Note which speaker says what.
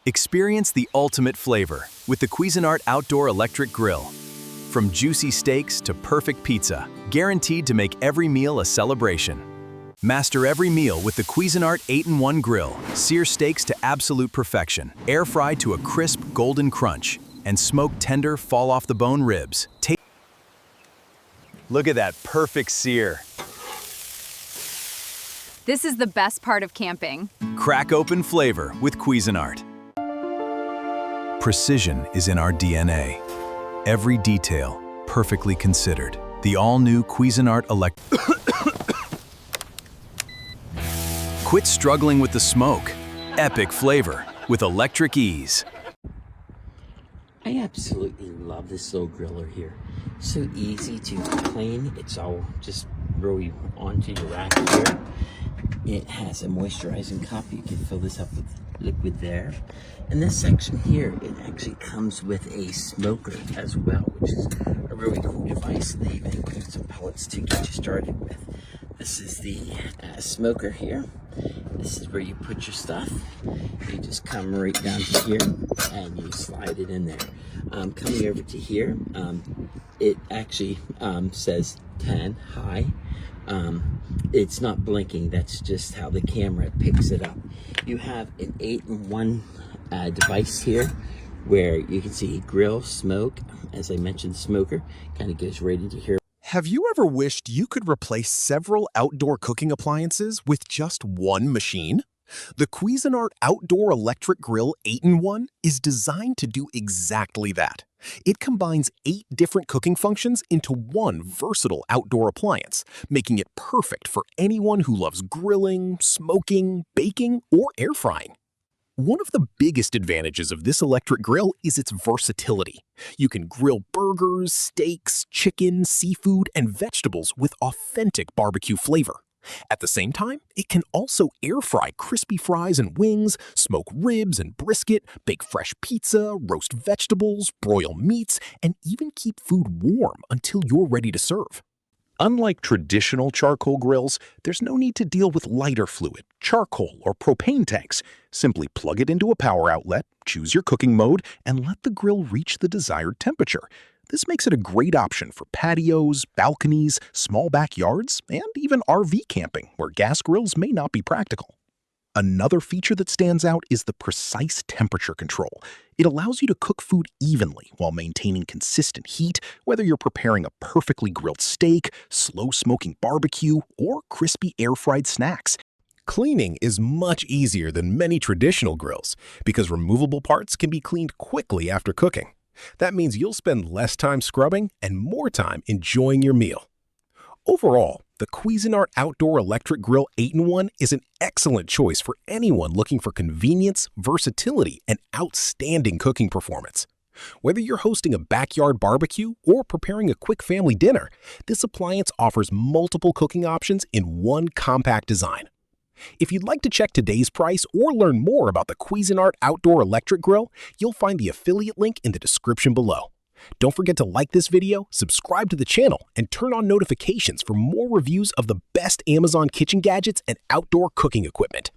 Speaker 1: Experience the ultimate flavor with the Cuisinart Outdoor Electric Grill. From juicy steaks to perfect pizza, guaranteed to make every meal a celebration. Master every meal with the Cuisinart 8-in-1 Grill. Sear steaks to absolute perfection, air fry to a crisp golden crunch, and smoke tender fall-off-the-bone ribs. Look at that perfect sear.
Speaker 2: This is the best part of camping.
Speaker 1: Crack open flavor with Cuisinart. Precision is in our DNA. Every detail perfectly considered. The all-new Cuisinart Electric. Quit struggling with the smoke. Epic flavor with electric ease.
Speaker 3: I absolutely love this little griller here. So easy to clean. It's all just really onto your rack here. It has a moisturizing cup. You can fill this up with liquid there. And this section here, it actually comes with a smoker as well, which is a really cool device. They even include some pellets to get you started with. This is the smoker here. This is where you put your stuff. You just come right down to here and you slide it in there. Coming over to here, it actually says 10 high. It's not blinking, that's just how the camera picks it up. You have an 8-in-1 device here where you can see grill, smoke. As I mentioned, smoker kind of goes right into here.
Speaker 4: Have you ever wished you could replace several outdoor cooking appliances with just one machine? The Cuisinart Outdoor Electric Grill 8-in-1 is designed to do exactly that. It combines 8 different cooking functions into one versatile outdoor appliance, making it perfect for anyone who loves grilling, smoking, baking, or air frying. One of the biggest advantages of this electric grill is its versatility. You can grill burgers, steaks, chicken, seafood, and vegetables with authentic barbecue flavor. At the same time, it can also air fry crispy fries and wings, smoke ribs and brisket, bake fresh pizza, roast vegetables, broil meats, and even keep food warm until you're ready to serve. Unlike traditional charcoal grills, there's no need to deal with lighter fluid, charcoal, or propane tanks. Simply plug it into a power outlet, choose your cooking mode, and let the grill reach the desired temperature. This makes it a great option for patios, balconies, small backyards, and even RV camping, where gas grills may not be practical. Another feature that stands out is the precise temperature control. It allows you to cook food evenly while maintaining consistent heat, whether you're preparing a perfectly grilled steak, slow-smoking barbecue, or crispy air-fried snacks. Cleaning is much easier than many traditional grills because removable parts can be cleaned quickly after cooking. That means you'll spend less time scrubbing and more time enjoying your meal. Overall, the Cuisinart Outdoor Electric Grill 8-in-1 is an excellent choice for anyone looking for convenience, versatility, and outstanding cooking performance. Whether you're hosting a backyard barbecue or preparing a quick family dinner, this appliance offers multiple cooking options in one compact design. If you'd like to check today's price or learn more about the Cuisinart Outdoor Electric Grill, you'll find the affiliate link in the description below. Don't forget to like this video, subscribe to the channel, and turn on notifications for more reviews of the best Amazon kitchen gadgets and outdoor cooking equipment.